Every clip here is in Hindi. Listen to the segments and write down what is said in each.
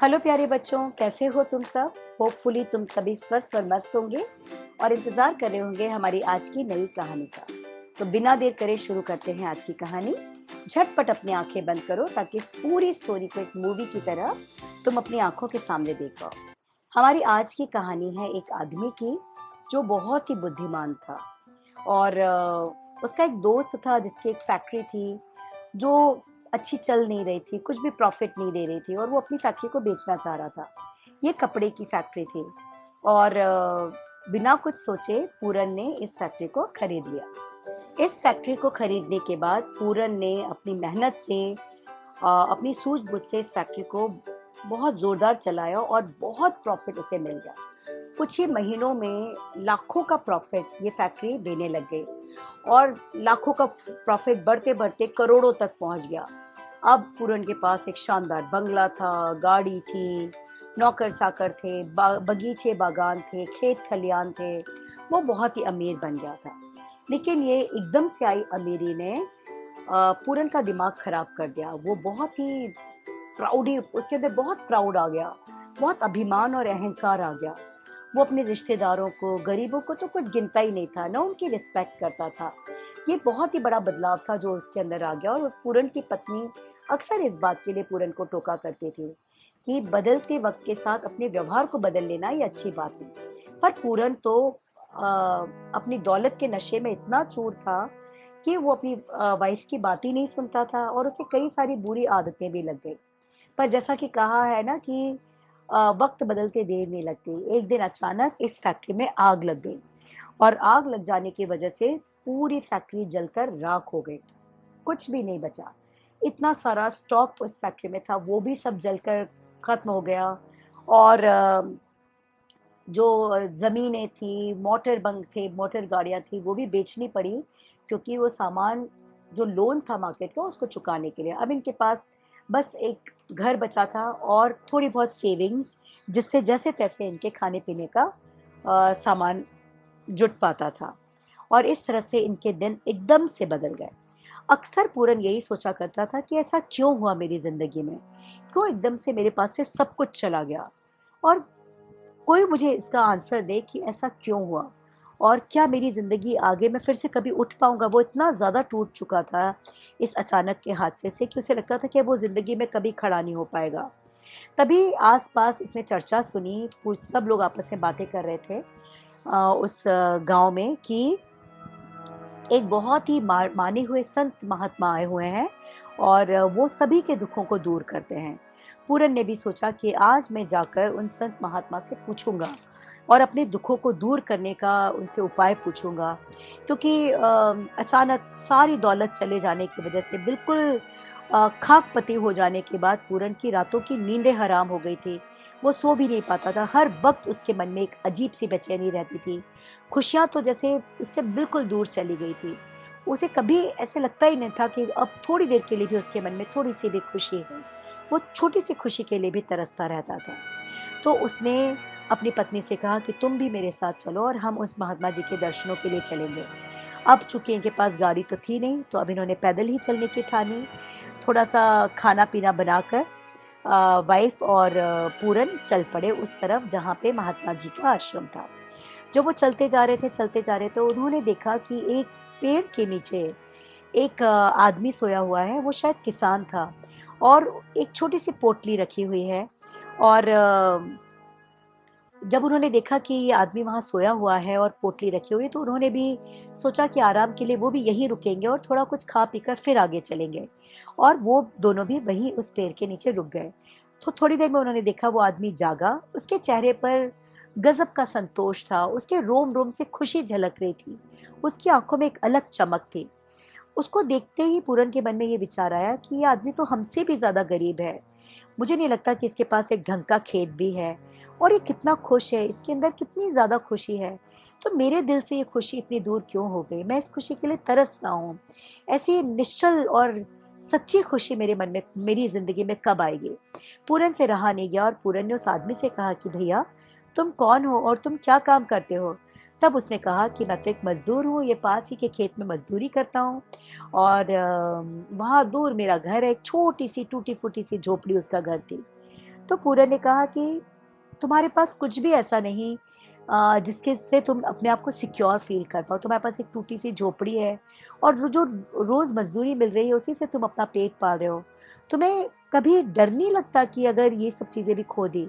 हेलो प्यारे बच्चों, कैसे हो तुम सब। होपफुली तुम सभी स्वस्थ और मस्त होंगे और इंतजार कर रहे होंगे हमारी आज की नई कहानी का। तो बिना देर करे शुरू करते हैं आज की कहानी। झटपट अपनी आंखें बंद करो ताकि इस पूरी स्टोरी को एक मूवी की तरह तुम अपनी आंखों के सामने देख पाओ। हमारी आज की कहानी है एक आदमी की जो बहुत ही बुद्धिमान था और उसका एक दोस्त था जिसकी एक फैक्ट्री थी जो अच्छी चल नहीं रही थी, कुछ भी प्रॉफिट नहीं दे रही थी और वो अपनी फैक्ट्री को बेचना चाह रहा था। ये कपड़े की फैक्ट्री थी और बिना कुछ सोचे पूरन ने इस फैक्ट्री को खरीद लिया। इस फैक्ट्री को खरीदने के बाद पूरन ने अपनी मेहनत से अपनी सूझबूझ से इस फैक्ट्री को बहुत जोरदार चलाया और बहुत प्रॉफिट उसे मिल गया। कुछ ही महीनों में लाखों का प्रॉफिट ये फैक्ट्री देने लग गई और लाखों का प्रॉफिट बढ़ते बढ़ते करोड़ों तक पहुंच गया। अब पूरन के पास एक शानदार बंगला था, गाड़ी थी, नौकर चाकर थे, बगीचे बागान थे, खेत खलियान थे। वो बहुत ही अमीर बन गया था। लेकिन ये एकदम से आई अमीरी ने पूरन का दिमाग खराब कर दिया। वो बहुत ही प्राउडी, उसके अंदर बहुत प्राउड आ गया, बहुत अभिमान और अहंकार आ गया। वो अपने रिश्तेदारों को, गरीबों को तो कुछ गिनता ही नहीं था, ना उनकी रिस्पेक्ट करता था। ये बहुत ही बड़ा बदलाव था जो उसके अंदर आ गया। और पूरन की पत्नी अक्सर इस बात के लिए पूरन को टोका करती थी कि बदलते वक्त के साथ अपने व्यवहार को बदल लेना ये अच्छी बात है। पर पूरन तो अपनी दौलत के नशे में इतना चूर था कि वो अपनी वाइफ की बात ही नहीं सुनता था और उसे कई सारी बुरी आदतें भी लग गई। पर जैसा कि कहा है ना कि वक्त बदलते देर नहीं लगती। एक दिन अचानक इस फैक्ट्री में आग लग गई और आग लग जाने की वजह से पूरी फैक्ट्री जलकर राख हो गई। कुछ भी नहीं बचा। इतना सारा स्टॉक उस फैक्ट्री में था, वो भी सब जलकर खत्म हो गया। और जो ज़मीनें थी, मोटर बंक थे, मोटर गाड़ियाँ थी, वो भी बेचनी पड़ी क्योंकि वो सामान जो लोन था मार्केट का उसको चुकाने के लिए। अब इनके पास बस एक घर बचा था और थोड़ी बहुत सेविंग्स, जिससे जैसे-तैसे इनके खाने-पीने का सामान जुट पाता था। और इस तरह से इनके दिन एकदम से बदल गए। अक्सर पूरन यही सोचा करता था कि ऐसा क्यों हुआ मेरी ज़िंदगी में? क्यों एकदम से मेरे पास से सब कुछ चला गया? और कोई मुझे इसका आंसर दे कि ऐसा क्यों हुआ? और क्या मेरी ज़िंदगी आगे मैं फिर से कभी उठ पाऊँगा? वो इतना ज़्यादा टूट चुका था इस अचानक के हादसे से कि उसे लगता था कि वो ज़िंदगी में कभी खड़ा नहीं हो पाएगा। तभी आस-पास उसने चर्चा सुनी, कुछ सब लोग आपस में बातें कर रहे थे उस गाँव में कि एक बहुत ही माने हुए संत महात्मा आए हुए हैं और वो सभी के दुखों को दूर करते हैं। पूरन ने भी सोचा कि आज मैं जाकर उन संत महात्मा से पूछूंगा और अपने दुखों को दूर करने का उनसे उपाय पूछूंगा, क्योंकि अचानक सारी दौलत चले जाने की वजह से बिल्कुल खाक पति हो जाने के बाद पूरन की रातों की नींदें हराम हो गई थी। वो सो भी नहीं पाता था, हर वक्त उसके मन में एक अजीब सी बेचैनी रहती थी। खुशियाँ तो जैसे उससे बिल्कुल दूर चली गई थी। उसे कभी ऐसे लगता ही नहीं था कि अब थोड़ी देर के लिए भी उसके मन में थोड़ी-सी भी खुशी है। वो छोटी-सी खुशी के लिए भी तरसता रहता था। तो उसने अपनी पत्नी से कहा कि तुम भी मेरे साथ चलो और हम उस महात्मा जी के दर्शनों के लिए चलेंगे। अब चूँकि इनके पास गाड़ी तो थी नहीं, तो अब इन्होंने पैदल ही चलने की ठानी। थोड़ा-सा खाना-पीना बनाकर वाइफ़ और पूरन चल पड़े उस तरफ जहाँ पे महात्मा जी का आश्रम था। जब वो चलते जा रहे थे, तो उन्होंने देखा कि एक पेड़ के नीचे एक आदमी सोया हुआ है, वो शायद किसान था और एक छोटी-सी पोटली रखी हुई है। और जब उन्होंने देखा कि ये आदमी वहाँ सोया हुआ है और पोटली रखी हुई है, तो उन्होंने भी सोचा कि आराम के लिए वो भी यहीं रुकेंगे और थोड़ा कुछ खा-पीकर फिर आगे चलेंगे। और वो दोनों भी वहीं उस पेड़ के नीचे रुक गए। तो थोड़ी देर में उन्होंने देखा वो आदमी जागा, उसके चेहरे पर गज़ब का संतोष था, उसके रोम-रोम से खुशी झलक रही थी, उसकी आँखों में एक अलग चमक थी। उसको देखते ही पूरन के मन में ये विचार आया कि ये आदमी तो हमसे भी ज़्यादा गरीब है। मुझे नहीं लगता कि इसके पास एक ढंग का खेत भी है और ये कितना खुश है, इसके अंदर कितनी ज़्यादा खुशी है। तो मेरे दिल से ये खुशी इतनी दूर क्यों हो गई? मैं इस खुशी के लिए तरस रहा हूँ। ऐसी निश्चल और सच्ची खुशी मेरे मन में, मेरी ज़िंदगी में कब आएगी? पूरन से रहा नहीं गया और पूरन ने उस आदमी से कहा कि भैया, तुम कौन हो और तुम क्या काम करते हो? तब उसने कहा कि मैं तो एक मज़दूर हूँ, ये पास ही के खेत में मज़दूरी करता हूँ और वहाँ दूर मेरा घर है। एक छोटी-सी टूटी-फूटी सी झोपड़ी उसका घर थी। तो पूरन ने कहा कि तुम्हारे पास कुछ भी ऐसा नहीं जिसके से तुम अपने आप को सिक्योर फील कर पाओ। तुम्हारे पास एक टूटी सी झोपड़ी है और जो रोज मजदूरी मिल रही है उसी से तुम अपना पेट पाल रहे हो। तुम्हें कभी डर नहीं लगता कि अगर ये सब चीजें भी खो दी?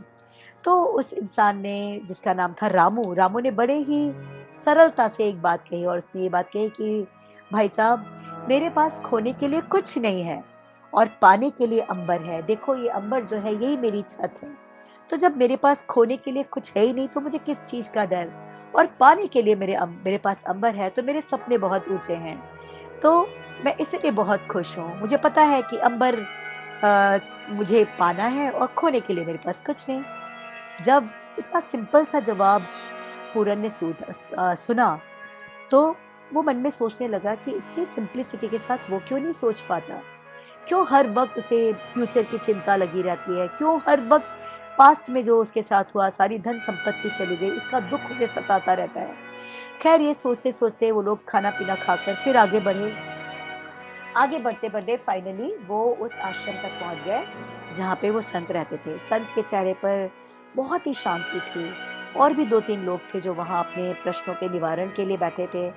तो उस इंसान ने, जिसका नाम था रामू, रामू ने बड़े ही सरलता से एक बात कही और उसने ये बात कही कि भाई साहब, मेरे पास खोने के लिए कुछ नहीं है और पाने के लिए अंबर है। देखो ये अंबर जो है यही मेरी छत है। तो जब मेरे पास खोने के लिए कुछ है ही नहीं तो मुझे किस चीज का डर? और पाने के लिए मेरे पास अंबर है तो मेरे सपने बहुत ऊंचे हैं। तो मैं इसलिए बहुत खुश हूँ। मुझे पता है कि अंबर अ, मुझे पाना है और खोने के लिए मेरे पास कुछ नहीं। जब इतना सिंपल सा जवाब पूरन ने सुना, तो वो मन में सोचने लगा कि इतनी सिंप्लिसिटी के साथ वो क्यों नहीं सोच पाता? क्यों हर वक्त उसे फ्यूचर की चिंता लगी रहती है? क्यों हर वक्त पास्ट में जो उसके साथ हुआ, सारी धन संपत्ति चली गई, उसका दुख उसे सताता रहता है। खैर ये सोचते सोचते वो लोग खाना पीना खाकर फिर आगे बढ़े। आगे बढ़ते बढ़ते फाइनली वो उस आश्रम तक पहुंच गए जहाँ पे वो संत रहते थे। संत के चेहरे पर बहुत ही शांति थी। और भी दो तीन लोग थे जो वहाँ अपने प्रश्नों के निवारण के लिए बैठे थे।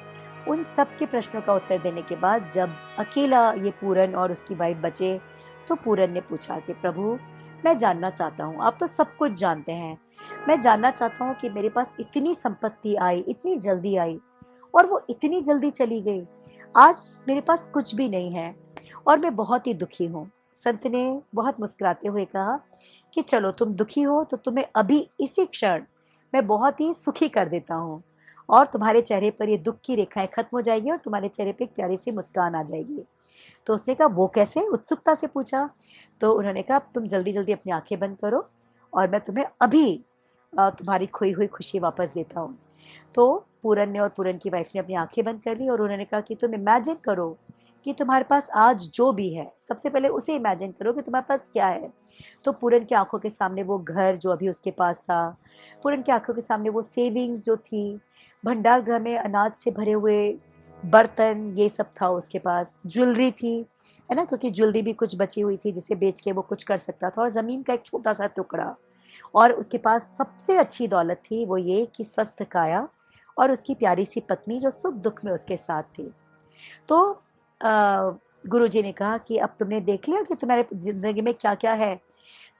उन सब के प्रश्नों का उत्तर देने के बाद जब अकेला ये पूरन और उसकी वाइफ बचे, तो पूरन ने पूछा कि प्रभु, मैं जानना चाहता हूँ, आप तो सब कुछ जानते हैं, मैं जानना चाहता हूँ कि मेरे पास इतनी संपत्ति आई, इतनी जल्दी आई और वो इतनी जल्दी चली गई। आज मेरे पास कुछ भी नहीं है और मैं बहुत ही दुखी हूँ। संत ने बहुत मुस्कुराते हुए कहा कि चलो तुम दुखी हो तो तुम्हें अभी इसी क्षण मैं बहुत ही सुखी कर देता हूँ और तुम्हारे चेहरे पर ये दुख की रेखाएं खत्म हो जाएगी और तुम्हारे चेहरे पे एक प्यारी सी मुस्कान आ जाएगी। तो उसने कहा वो कैसे? उत्सुकता से पूछा। तो उन्होंने कहा तुम जल्दी जल्दी अपनी आंखें बंद करो और मैं तुम्हें अभी तुम्हारी खोई हुई खुशी वापस देता हूँ। तो पूरन ने और पूरन की वाइफ ने अपनी आंखें बंद कर ली और उन्होंने कहा कि तुम इमेजिन करो कि तुम्हारे पास आज जो भी है, सबसे पहले उसे इमेजिन करो कि तुम्हारे पास क्या है। तो पूरन की आंखों के सामने वो घर जो अभी उसके पास था, पूरन की आंखों के सामने वो सेविंग्स जो थी, भंडार गृह में अनाज से भरे हुए बर्तन, ये सब था उसके पास, ज्वेलरी थी, है ना, क्योंकि ज्वेलरी भी कुछ बची हुई थी जिसे बेच के वो कुछ कर सकता था, और जमीन का एक छोटा सा टुकड़ा। और उसके पास सबसे अच्छी दौलत थी वो ये कि स्वस्थ काया और उसकी प्यारी सी पत्नी जो सुख दुख में उसके साथ थी। तो गुरुजी ने कहा कि अब तुमने देख लिया कि तुम्हारे जिंदगी में क्या क्या है?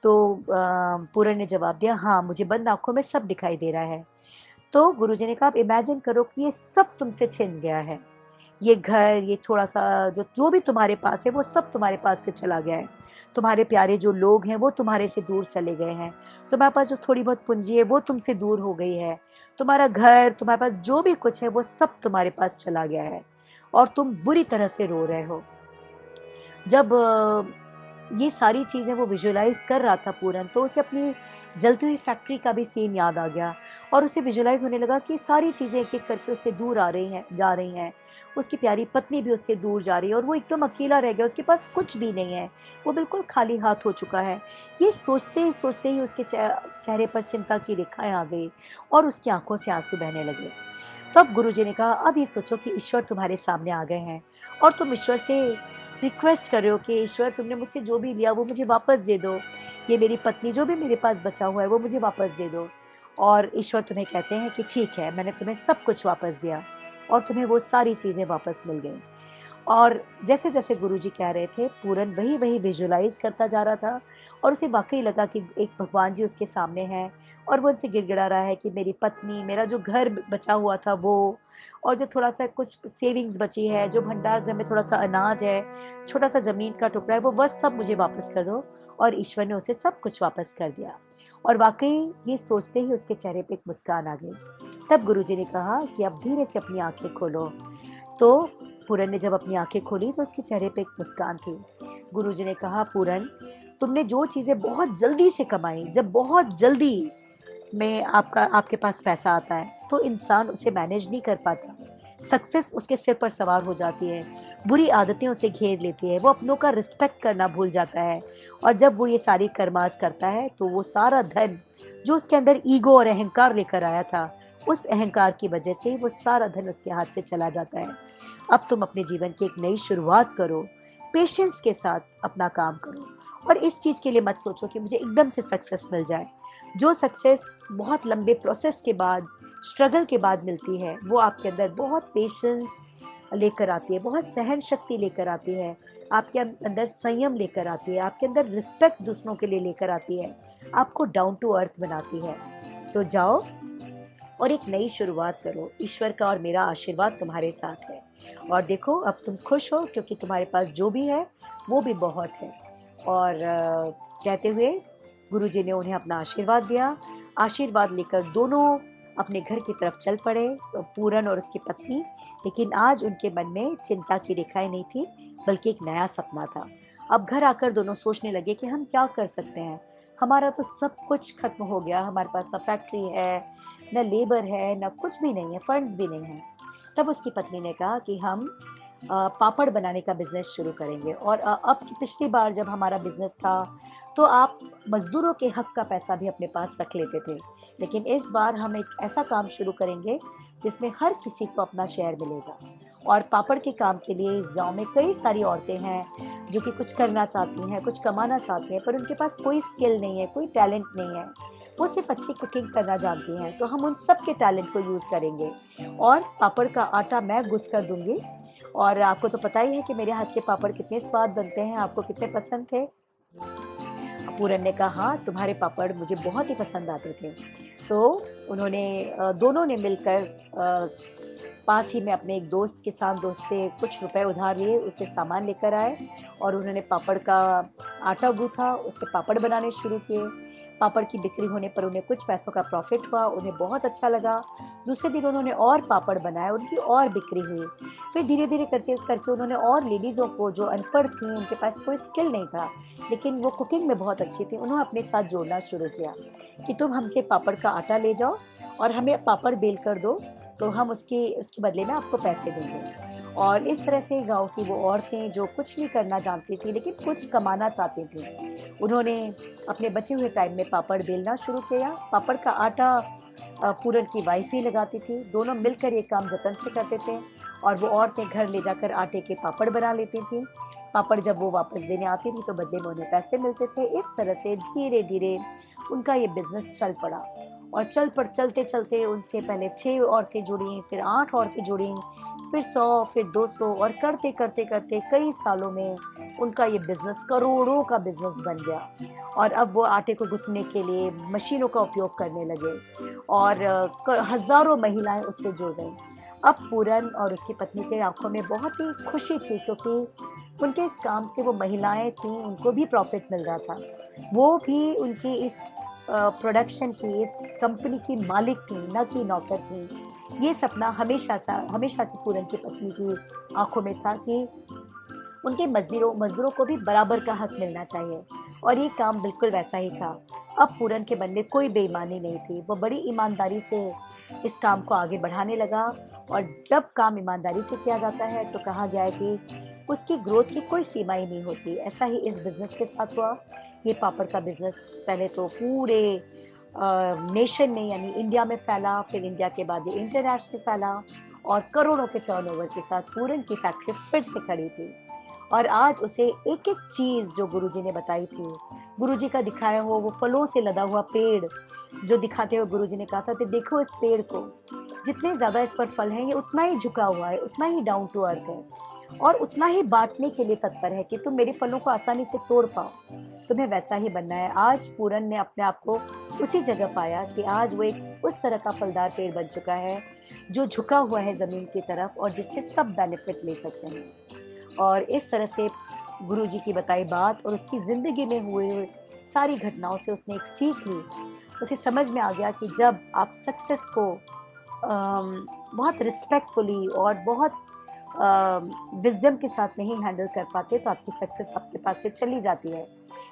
तो पूरन ने जवाब दिया, हाँ मुझे बंद आंखों में सब दिखाई दे रहा है। तो गुरुजी ने कहा आप इमेजिन करो कि ये सब तुमसे छिन गया है। ये घर, ये थोड़ा-सा जो जो भी तुम्हारे पास है वो सब तुम्हारे पास से चला गया है। तुम्हारे प्यारे जो लोग हैं वो तुम्हारे से दूर चले गए हैं। तुम्हारे पास जो थोड़ी बहुत पूँजी है वो तुमसे दूर हो गई है। तुम्हारा घर, तुम्हारे पास जो भी कुछ है वो सब तुम्हारे पास चला गया है और तुम बुरी तरह से रो रहे हो। जब ये सारी चीज़ें वो विजुअलाइज़ कर रहा था पूरन, तो उसे अपनी जलती हुई फैक्ट्री का भी सीन याद आ गया और उसे विजुअलाइज़ होने लगा कि सारी चीज़ें एक-एक करके उससे दूर आ रही हैं, जा रही हैं। उसकी प्यारी पत्नी भी उससे दूर जा रही है और वो एकदम अकेला रह गया, उसके पास कुछ भी नहीं है। वो बिल्कुल खाली हाथ हो चुका है। ये सोचते ही उसके चेहरे पर चिंता की रेखाएँ आ गई और उसकी आँखों से आँसू बहने लगे। तब गुरुजी ने कहा, अब ये सोचो कि ईश्वर तुम्हारे सामने आ गए हैं और तुम ईश्वर से रिक्वेस्ट कर रहे हो कि ईश्वर तुमने मुझसे जो भी लिया वो मुझे वापस दे दो। ये मेरी पत्नी जो भी मेरे पास बचा हुआ है वो मुझे वापस दे दो। और ईश्वर तुम्हें कहते हैं कि ठीक है, मैंने तुम्हें सब कुछ वापस दिया और तुम्हें वो सारी चीज़ें वापस मिल गई। और जैसे-जैसे गुरुजी कह रहे थे, पूरन वही-वही विजुअलाइज़ करता जा रहा था और उसे वाक़ई लगा कि एक भगवान जी उसके सामने हैं और वो उनसे गिड़गिड़ा रहा है कि मेरी पत्नी, मेरा जो घर बचा हुआ था वो, और जो थोड़ा-सा कुछ सेविंग्स बची है, जो भंडार गृह में थोड़ा-सा अनाज है, छोटा-सा ज़मीन का टुकड़ा है, वो बस सब मुझे वापस कर दो। और ईश्वर ने उसे सब कुछ वापस कर दिया। और वाक़ई ये सोचते ही उसके चेहरे पे एक मुस्कान आ गई। तब गुरुजी ने कहा कि अब धीरे से अपनी आँखें खोलो। तो पूरन ने जब अपनी आँखें खोली तो उसके चेहरे पे एक मुस्कान थी। गुरुजी ने कहा, पूरन, तुमने जो चीज़ें बहुत जल्दी से कमाई, जब बहुत जल्दी में आपके पास पैसा आता है, तो इंसान उसे मैनेज नहीं कर पाता। सक्सेस उसके सिर पर सवार हो जाती है, बुरी आदतें उसे घेर लेती है, वो अपनों का रिस्पेक्ट करना भूल जाता है और जब वो ये सारी करमास करता है, तो वो सारा धन जो उसके अंदर ईगो और अहंकार लेकर आया था, उस अहंकार की वजह से वो सारा धन उसके हाथ से चला जाता है। अब तुम अपने जीवन की एक नई शुरुआत करो, पेशेंस के साथ अपना काम करो और इस चीज़ के लिए मत सोचो कि मुझे एकदम से सक्सेस मिल जाए। जो सक्सेस बहुत लंबे प्रोसेस के बाद, स्ट्रगल के बाद मिलती है, वो आपके अंदर बहुत पेशेंस लेकर आती है, बहुत सहन शक्ति लेकर आती है, आपके अंदर संयम लेकर आती है, आपके अंदर रिस्पेक्ट दूसरों के लिए लेकर आती है, आपको डाउन टू अर्थ बनाती है। तो जाओ और एक नई शुरुआत करो। ईश्वर का और मेरा आशीर्वाद तुम्हारे साथ है। और देखो, अब तुम खुश हो क्योंकि तुम्हारे पास जो भी है वो भी बहुत है। और कहते हुए गुरुजी ने उन्हें अपना आशीर्वाद दिया। आशीर्वाद लेकर दोनों अपने घर की तरफ चल पड़े, पूरन और उसकी पत्नी। लेकिन आज उनके मन में चिंता की रेखाएं नहीं थी, बल्कि एक नया सपना था। अब घर आकर दोनों सोचने लगे कि हम क्या कर सकते हैं। हमारा तो सब कुछ खत्म हो गया, हमारे पास न फैक्ट्री है, न लेबर है, न कुछ भी नहीं है, फंड्स भी नहीं है। तब उसकी पत्नी ने कहा कि हम पापड़ बनाने का बिजनेस शुरू करेंगे। और अब की पिछली बार जब हमारा बिजनेस था तो आप मजदूरों के हक का पैसा भी अपने पास रख लेते थे, लेकिन इस बार हम एक ऐसा काम शुरू करेंगे जिसमें हर किसी को अपना शेयर मिलेगा। और पापड़ के काम के लिए इस गांव में कई सारी औरतें हैं जो कि कुछ करना चाहती हैं, कुछ कमाना चाहती हैं, पर उनके पास कोई स्किल नहीं है, कोई टैलेंट नहीं है। वो सिर्फ अच्छी कुकिंग करना जानती हैं। तो हम उन सब के टैलेंट को यूज़ करेंगे और पापड़ का आटा मैं गूँथ कर दूंगी। और आपको तो पता ही है कि मेरे हाथ के पापड़ कितने स्वाद बनते हैं, आपको कितने पसंद थे। पूरन ने कहा, हाँ, तुम्हारे पापड़ मुझे बहुत ही पसंद आते थे। तो उन्होंने दोनों ने मिलकर पास ही में अपने एक दोस्त, किसान दोस्त से कुछ रुपए उधार लिए, उससे सामान लेकर आए और उन्होंने पापड़ का आटा गूँथा, उससे पापड़ बनाने शुरू किए। पापड़ की बिक्री होने पर उन्हें कुछ पैसों का प्रॉफिट हुआ, उन्हें बहुत अच्छा लगा। दूसरे दिन उन्होंने और पापड़ बनाए, उनकी और बिक्री हुई। फिर धीरे धीरे करते करके उन्होंने और लेडीज़ों को जो अनपढ़ थी, उनके पास कोई स्किल नहीं था, लेकिन वो कुकिंग में बहुत अच्छी थी, उन्होंने अपने साथ जोड़ना शुरू किया कि तुम हमसे पापड़ का आटा ले जाओ और हमें पापड़ बेल कर दो, तो हम उसके बदले में आपको पैसे देंगे। और इस तरह से गाँव की वो औरतें जो कुछ नहीं करना जानती थी लेकिन कुछ कमाना चाहती थी, उन्होंने अपने बचे हुए टाइम में पापड़ बेलना शुरू किया। पापड़ का आटा पूरन की वाइफ ही लगाती थी, दोनों मिलकर ये काम जतन से करते थे और वो औरतें घर ले जाकर आटे के पापड़ बना लेती थी। पापड़ जब वो वापस देने आती थी तो बदले में उन्हें पैसे मिलते थे। इस तरह से धीरे धीरे उनका ये बिजनेस चल पड़ा और चलते चलते उनसे पहले 6 औरतें जुड़ी, फिर 8 औरतें जुड़ी, फिर 100, फिर 200 और करते करते करते कई सालों में उनका ये बिजनेस करोड़ों का बिजनेस बन गया। और अब वो आटे को गूंथने के लिए मशीनों का उपयोग करने लगे और हजारों महिलाएं उससे जुड़ गईं। अब पूरन और उसकी पत्नी के आंखों में बहुत ही खुशी थी, क्योंकि उनके इस काम से वो महिलाएं थीं, उनको भी प्रॉफिट मिल रहा था, वो भी उनकी इस प्रोडक्शन की, इस कंपनी की मालिक थी, न कि नौकर थी। ये सपना हमेशा से पूरन की पत्नी की आंखों में था कि उनके मजदूरों को भी बराबर का हक मिलना चाहिए। और ये काम बिल्कुल वैसा ही था। अब पूरन के मन में कोई बेईमानी नहीं थी, वो बड़ी ईमानदारी से इस काम को आगे बढ़ाने लगा। और जब काम ईमानदारी से किया जाता है तो कहा गया है कि उसकी ग्रोथ की कोई सीमा ही नहीं होती। ऐसा ही इस बिज़नेस के साथ हुआ। ये पापड़ का बिज़नेस पहले तो पूरे नेशन में यानी इंडिया में फैला, फिर इंडिया के बाद ये इंटरनेशनल फैला और करोड़ों के टर्नओवर के साथ पूरन की फैक्ट्री फिर से खड़ी थी। और आज उसे एक एक चीज़ जो गुरुजी ने बताई थी, गुरुजी का दिखाया हुआ वो फलों से लदा हुआ पेड़ जो दिखाते हुए गुरुजी ने कहा था कि देखो इस पेड़ को, जितने ज़्यादा इस पर फल हैं ये उतना ही झुका हुआ है, उतना ही डाउन टू अर्थ है और उतना ही बांटने के लिए तत्पर है कि तुम मेरे फलों को आसानी से तोड़ पाओ। तुम्हें वैसा ही बनना है। आज पूरन ने अपने आप को उसी जगह पाया कि आज वो एक उस तरह का फलदार पेड़ बन चुका है जो झुका हुआ है ज़मीन की तरफ और जिससे सब बेनिफिट ले सकते हैं। और इस तरह से गुरुजी की बताई बात और उसकी ज़िंदगी में हुए सारी घटनाओं से उसने एक सीख ली। उसे समझ में आ गया कि जब आप सक्सेस को बहुत रिस्पेक्टफुली और बहुत विजडम के साथ नहीं हैंडल कर पाते तो आपकी सक्सेस आपके पास से चली जाती है।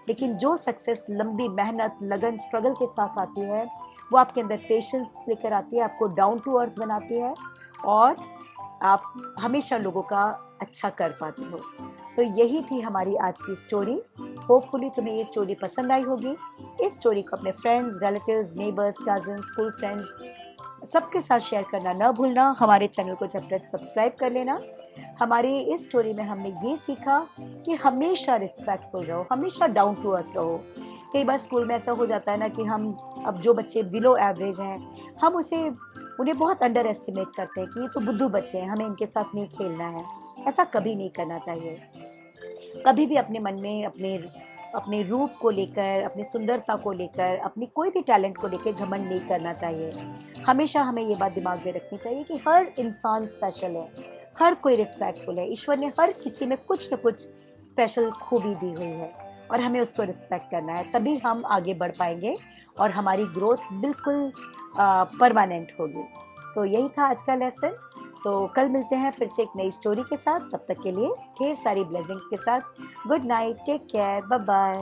लेकिन जो सक्सेस लंबी मेहनत, लगन, स्ट्रगल के साथ आती है वो आपके अंदर पेशेंस लेकर आती है, आपको डाउन टू अर्थ बनाती है और आप हमेशा लोगों का अच्छा कर पाते हो। तो यही थी हमारी आज की स्टोरी। होपफुली तुम्हें ये स्टोरी पसंद आई होगी। इस स्टोरी को अपने friends, relatives, neighbours, cousins, school friends सबके साथ शेयर करना न भूलना। हमारे चैनल को जब तक सब्सक्राइब कर लेना। हमारी इस स्टोरी में हमने ये सीखा कि हमेशा रिस्पेक्टफुल रहो, हमेशा डाउन टू अर्थ रहो। कई बार स्कूल में ऐसा हो जाता है ना कि हम, अब जो बच्चे बिलो एवरेज हैं, हम उन्हें बहुत अंडर एस्टिमेट करते हैं कि ये तो बुद्धू बच्चे हैं, हमें इनके साथ नहीं खेलना है। ऐसा कभी नहीं करना चाहिए। कभी भी अपने मन में अपने अपने रूप को लेकर, अपनी सुंदरता को लेकर, अपनी कोई भी टैलेंट को लेकर घमंड नहीं करना चाहिए। हमेशा हमें ये बात दिमाग में रखनी चाहिए कि हर इंसान स्पेशल है, हर कोई रिस्पेक्टफुल है। ईश्वर ने हर किसी में कुछ न कुछ स्पेशल खूबी दी हुई है और हमें उसको रिस्पेक्ट करना है, तभी हम आगे बढ़ पाएंगे और हमारी ग्रोथ बिल्कुल परमानेंट होगी। तो यही था आज का लेसन। तो कल मिलते हैं फिर से एक नई स्टोरी के साथ। तब तक के लिए ढेर सारी ब्लेसिंग्स के साथ good night, take care, bye bye.